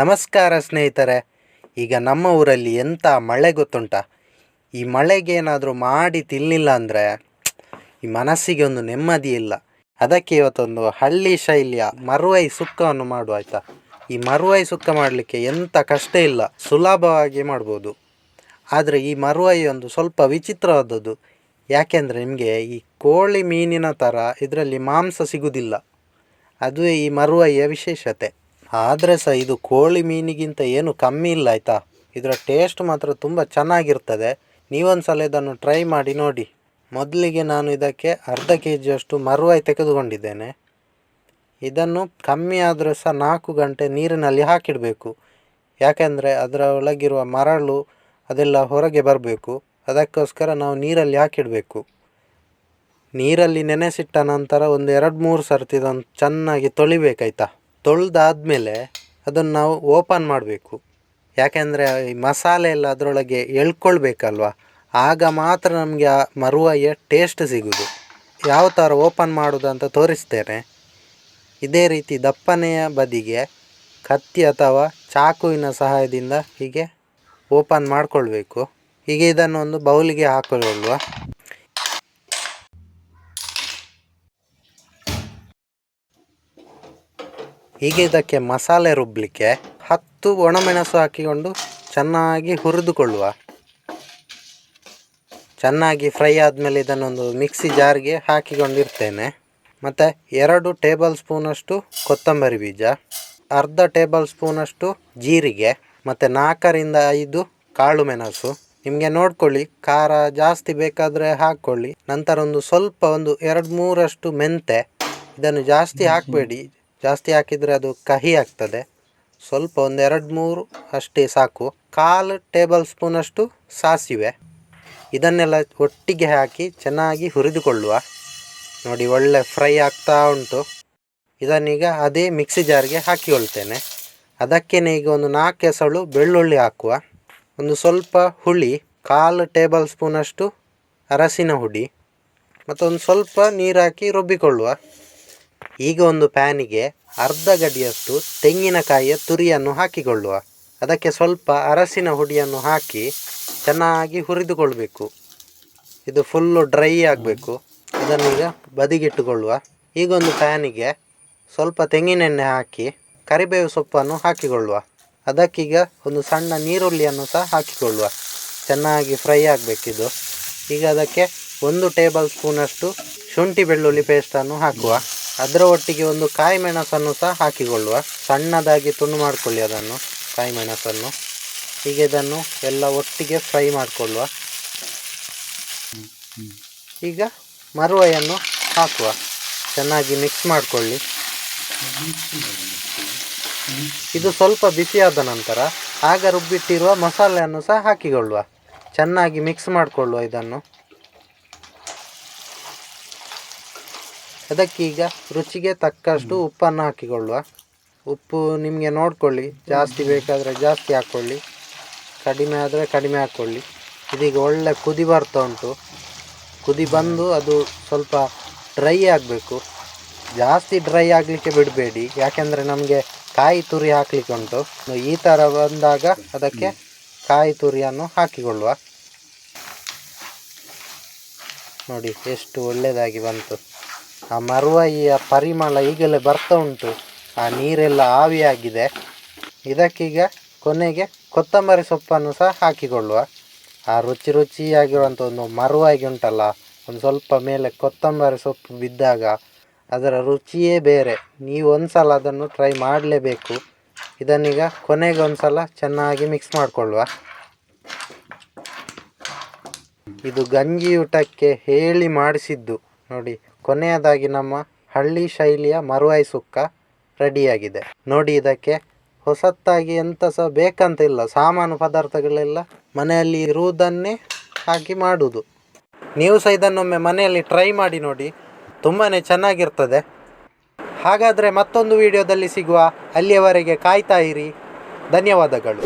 ನಮಸ್ಕಾರ ಸ್ನೇಹಿತರೆ. ಈಗ ನಮ್ಮ ಊರಲ್ಲಿ ಎಂಥ ಮಳೆ ಗೊತ್ತುಂಟಾ? ಈ ಮಳೆಗೇನಾದರೂ ಮಾಡಿ ತಿನ್ನಲಿಲ್ಲ ಅಂದರೆ ಈ ಮನಸ್ಸಿಗೆ ಒಂದು ನೆಮ್ಮದಿ ಇಲ್ಲ. ಅದಕ್ಕೆ ಇವತ್ತೊಂದು ಹಳ್ಳಿ ಶೈಲಿಯ ಮರುವೈ ಸುಕ್ಕವನ್ನು ಮಾಡುವ ಆಯಿತಾ. ಈ ಮರುವೈ ಸುಕ್ಕ ಮಾಡಲಿಕ್ಕೆ ಎಂಥ ಕಷ್ಟ ಇಲ್ಲ, ಸುಲಭವಾಗಿ ಮಾಡ್ಬೋದು. ಆದರೆ ಈ ಮರುವೈ ಒಂದು ಸ್ವಲ್ಪ ವಿಚಿತ್ರವಾದದ್ದು. ಯಾಕೆಂದರೆ ನಿಮಗೆ ಈ ಕೋಳಿ ಮೀನಿನ ಥರ ಇದರಲ್ಲಿ ಮಾಂಸ ಸಿಗುವುದಿಲ್ಲ. ಅದುವೇ ಈ ಮರುವೈಯ ವಿಶೇಷತೆ. ಆದರೆ ಸಹ ಇದು ಕೋಳಿ ಮೀನಿಗಿಂತ ಏನು ಕಮ್ಮಿ ಇಲ್ಲ ಆಯಿತಾ. ಇದರ ಟೇಸ್ಟ್ ಮಾತ್ರ ತುಂಬ ಚೆನ್ನಾಗಿರ್ತದೆ. ನೀವೊಂದು ಸಲ ಇದನ್ನು ಟ್ರೈ ಮಾಡಿ ನೋಡಿ. ಮೊದಲಿಗೆ ನಾನು ಇದಕ್ಕೆ ಅರ್ಧ kg ಮರುವೈ ತೆಗೆದುಕೊಂಡಿದ್ದೇನೆ. ಇದನ್ನು ಕಮ್ಮಿ ಆದರೆ ಸಹ 4 ಗಂಟೆ ನೀರಿನಲ್ಲಿ ಹಾಕಿಡಬೇಕು. ಯಾಕೆಂದರೆ ಅದರ ಒಳಗಿರುವ ಮರಳು ಅದೆಲ್ಲ ಹೊರಗೆ ಬರಬೇಕು. ಅದಕ್ಕೋಸ್ಕರ ನಾವು ನೀರಲ್ಲಿ ಹಾಕಿಡಬೇಕು. ನೀರಲ್ಲಿ ನೆನೆಸಿಟ್ಟ ನಂತರ ಒಂದು 2-3 ಸರ್ತಿ ಇದನ್ನು ಚೆನ್ನಾಗಿ ತೊಳಿಬೇಕಾಯ್ತಾ. ತೊಳೆದಾದ್ಮೇಲೆ ಅದನ್ನು ನಾವು ಓಪನ್ ಮಾಡಬೇಕು. ಯಾಕೆಂದರೆ ಈ ಮಸಾಲೆ ಎಲ್ಲ ಅದರೊಳಗೆ ಎಳ್ಕೊಳ್ಬೇಕಲ್ವ, ಆಗ ಮಾತ್ರ ನಮಗೆ ಆ ಮರುವೈಯ ಟೇಸ್ಟ್ ಸಿಗೋದು. ಯಾವ ಥರ ಓಪನ್ ಮಾಡೋದು ಅಂತ ತೋರಿಸ್ತೇನೆ. ಇದೇ ರೀತಿ ದಪ್ಪನೆಯ ಬದಿಗೆ ಕತ್ತಿ ಅಥವಾ ಚಾಕುವಿನ ಸಹಾಯದಿಂದ ಹೀಗೆ ಓಪನ್ ಮಾಡಿಕೊಳ್ಬೇಕು. ಹೀಗೆ ಇದನ್ನು ಒಂದು ಬೌಲಿಗೆ ಹಾಕೊಳ್ಳುವ. ಹೀಗೆ ಇದಕ್ಕೆ ಮಸಾಲೆ ರುಬ್ಬಲಿಕ್ಕೆ 10 ಒಣಮೆಣಸು ಹಾಕಿಕೊಂಡು ಚೆನ್ನಾಗಿ ಹುರಿದುಕೊಳ್ಳುವ. ಚೆನ್ನಾಗಿ ಫ್ರೈ ಆದಮೇಲೆ ಇದನ್ನೊಂದು ಮಿಕ್ಸಿ ಜಾರ್ಗೆ ಹಾಕಿಕೊಂಡಿರ್ತೇನೆ. ಮತ್ತು 2 ಟೇಬಲ್ ಸ್ಪೂನಷ್ಟು ಕೊತ್ತಂಬರಿ ಬೀಜ, ಅರ್ಧ ಟೇಬಲ್ ಸ್ಪೂನಷ್ಟು ಜೀರಿಗೆ, ಮತ್ತು 4ರಿಂದ 5 ಕಾಳು ಮೆಣಸು. ನಿಮಗೆ ನೋಡ್ಕೊಳ್ಳಿ, ಖಾರ ಜಾಸ್ತಿ ಬೇಕಾದರೆ ಹಾಕ್ಕೊಳ್ಳಿ. ನಂತರ ಒಂದು 2-3 ಮೆಂತೆ. ಇದನ್ನು ಜಾಸ್ತಿ ಹಾಕಬೇಡಿ, ಜಾಸ್ತಿ ಹಾಕಿದರೆ ಅದು ಕಹಿ ಆಗ್ತದೆ. ಸ್ವಲ್ಪ ಒಂದು 2-3 ಅಷ್ಟೇ ಸಾಕು. 1/4 ಟೇಬಲ್ ಸ್ಪೂನಷ್ಟು ಸಾಸಿವೆ. ಇದನ್ನೆಲ್ಲ ಒಟ್ಟಿಗೆ ಹಾಕಿ ಚೆನ್ನಾಗಿ ಹುರಿದುಕೊಳ್ಳುವ. ನೋಡಿ, ಒಳ್ಳೆ ಫ್ರೈ ಆಗ್ತಾ ಉಂಟು. ಇದನ್ನೀಗ ಅದೇ ಮಿಕ್ಸಿ ಜಾರ್ಗೆ ಹಾಕಿಕೊಳ್ತೇನೆ. ಅದಕ್ಕೇ ಈಗ ಒಂದು 4 ಎಸಳು ಬೆಳ್ಳುಳ್ಳಿ ಹಾಕುವ. ಒಂದು ಸ್ವಲ್ಪ ಹುಳಿ, 1/4 ಟೇಬಲ್ ಸ್ಪೂನಷ್ಟು ಅರಸಿನ ಹುಡಿ, ಮತ್ತು ಒಂದು ಸ್ವಲ್ಪ ನೀರು ಹಾಕಿ ರುಬ್ಬಿಕೊಳ್ಳುವ. ಈಗ ಒಂದು ಪ್ಯಾನಿಗೆ ಅರ್ಧ ಗಡಿಯಷ್ಟು ತೆಂಗಿನಕಾಯಿಯ ತುರಿಯನ್ನು ಹಾಕಿಕೊಳ್ಳುವ. ಅದಕ್ಕೆ ಸ್ವಲ್ಪ ಅರಸಿನ ಹುಡಿಯನ್ನು ಹಾಕಿ ಚೆನ್ನಾಗಿ ಹುರಿದುಕೊಳ್ಬೇಕು. ಇದು ಫುಲ್ಲು ಡ್ರೈ ಆಗಬೇಕು. ಇದನ್ನೀಗ ಬದಿಗಿಟ್ಟುಕೊಳ್ಳುವ. ಈಗ ಒಂದು ಪ್ಯಾನಿಗೆ ಸ್ವಲ್ಪ ತೆಂಗಿನೆಣ್ಣೆ ಹಾಕಿ ಕರಿಬೇವು ಸೊಪ್ಪನ್ನು ಹಾಕಿಕೊಳ್ಳುವ. ಅದಕ್ಕೀಗ ಒಂದು ಸಣ್ಣ ನೀರುಳ್ಳಿಯನ್ನು ಸಹ ಹಾಕಿಕೊಳ್ಳುವ. ಚೆನ್ನಾಗಿ ಫ್ರೈ ಆಗಬೇಕಿದು. ಈಗ ಅದಕ್ಕೆ 1 ಟೇಬಲ್ ಸ್ಪೂನಷ್ಟು ಶುಂಠಿ ಬೆಳ್ಳುಳ್ಳಿ ಪೇಸ್ಟನ್ನು ಹಾಕುವ. ಅದರ ಒಟ್ಟಿಗೆ ಒಂದು ಕಾಯಿ ಮೆಣಸನ್ನು ಸಹ ಹಾಕಿಕೊಳ್ಳುವ. ಸಣ್ಣದಾಗಿ ತುಂಡು ಮಾಡಿಕೊಳ್ಳಿ ಅದನ್ನು, ಕಾಯಿ ಮೆಣಸನ್ನು. ಹೀಗೆ ಇದನ್ನು ಎಲ್ಲ ಒಟ್ಟಿಗೆ ಫ್ರೈ ಮಾಡಿಕೊಳ್ಳುವ. ಈಗ ಮರುವೈಯನ್ನು ಹಾಕುವ. ಚೆನ್ನಾಗಿ ಮಿಕ್ಸ್ ಮಾಡಿಕೊಳ್ಳಿ. ಇದು ಸ್ವಲ್ಪ ಬಿಸಿಯಾದ ನಂತರ ಆಗ ರುಬ್ಬಿಟ್ಟಿರುವ ಮಸಾಲೆಯನ್ನು ಸಹ ಹಾಕಿಕೊಳ್ಳುವ. ಚೆನ್ನಾಗಿ ಮಿಕ್ಸ್ ಮಾಡಿಕೊಳ್ಳುವ ಇದನ್ನು. ಅದಕ್ಕೀಗ ರುಚಿಗೆ ತಕ್ಕಷ್ಟು ಉಪ್ಪನ್ನು ಹಾಕಿಕೊಳ್ಳುವ. ಉಪ್ಪು ನಿಮಗೆ ನೋಡಿಕೊಳ್ಳಿ, ಜಾಸ್ತಿ ಬೇಕಾದರೆ ಜಾಸ್ತಿ ಹಾಕ್ಕೊಳ್ಳಿ, ಕಡಿಮೆ ಆದರೆ ಕಡಿಮೆ ಹಾಕ್ಕೊಳ್ಳಿ. ಇದೀಗ ಒಳ್ಳೆ ಕುದಿ ಬರ್ತಾ ಉಂಟು. ಕುದಿ ಬಂದು ಅದು ಸ್ವಲ್ಪ ಡ್ರೈ ಆಗಬೇಕು. ಜಾಸ್ತಿ ಡ್ರೈ ಆಗಲಿಕ್ಕೆ ಬಿಡಬೇಡಿ, ಯಾಕೆಂದರೆ ನಮಗೆ ಕಾಯಿ ತುರಿ ಹಾಕಲಿಕ್ಕೆ ಉಂಟು. ಈ ಥರ ಬಂದಾಗ ಅದಕ್ಕೆ ಕಾಯಿ ತುರಿಯನ್ನು ಹಾಕಿಕೊಳ್ಳುವ. ನೋಡಿ ಎಷ್ಟು ಒಳ್ಳೆಯದಾಗಿ ಬಂತು. ಆ ಮರುವೈಯ ಪರಿಮಳ ಈಗಲೇ ಬರ್ತಾ ಉಂಟು. ಆ ನೀರೆಲ್ಲ ಆವಿಯಾಗಿದೆ. ಇದಕ್ಕೀಗ ಕೊನೆಗೆ ಕೊತ್ತಂಬರಿ ಸೊಪ್ಪನ್ನು ಸಹ ಹಾಕಿಕೊಳ್ಳುವ. ಆ ರುಚಿಯಾಗಿರುವಂಥ ಒಂದು ಮರುವೈಗೆ ಉಂಟಲ್ಲ, ಒಂದು ಸ್ವಲ್ಪ ಮೇಲೆ ಕೊತ್ತಂಬರಿ ಸೊಪ್ಪು ಬಿದ್ದಾಗ ಅದರ ರುಚಿಯೇ ಬೇರೆ. ನೀವು ಒಂದು ಸಲ ಅದನ್ನು ಟ್ರೈ ಮಾಡಲೇಬೇಕು. ಇದನ್ನೀಗ ಕೊನೆಗೆ ಒಂದು ಸಲ ಚೆನ್ನಾಗಿ ಮಿಕ್ಸ್ ಮಾಡಿಕೊಳ್ಳುವ. ಇದು ಗಂಜಿ ಊಟಕ್ಕೆ ಹೇಳಿ ಮಾಡಿಸಿದ್ದು. ನೋಡಿ, ಕೊನೆಯದಾಗಿ ನಮ್ಮ ಹಳ್ಳಿ ಶೈಲಿಯ ಮರುವೈ ಸುಕ್ಕ ರೆಡಿಯಾಗಿದೆ. ನೋಡಿ, ಇದಕ್ಕೆ ಹೊಸತ್ತಾಗಿ ಎಂಥ ಸಹ ಬೇಕಂತ ಇಲ್ಲ. ಸಾಮಾನು ಪದಾರ್ಥಗಳೆಲ್ಲ ಮನೆಯಲ್ಲಿ ಇರುವುದನ್ನೇ ಹಾಕಿ ಮಾಡುವುದು. ನೀವು ಸಹ ಇದನ್ನೊಮ್ಮೆ ಮನೆಯಲ್ಲಿ ಟ್ರೈ ಮಾಡಿ ನೋಡಿ, ತುಂಬಾ ಚೆನ್ನಾಗಿರ್ತದೆ. ಹಾಗಾದರೆ ಮತ್ತೊಂದು ವಿಡಿಯೋದಲ್ಲಿ ಸಿಗುವ. ಅಲ್ಲಿಯವರೆಗೆ ಕಾಯ್ತಾ ಇರಿ. ಧನ್ಯವಾದಗಳು.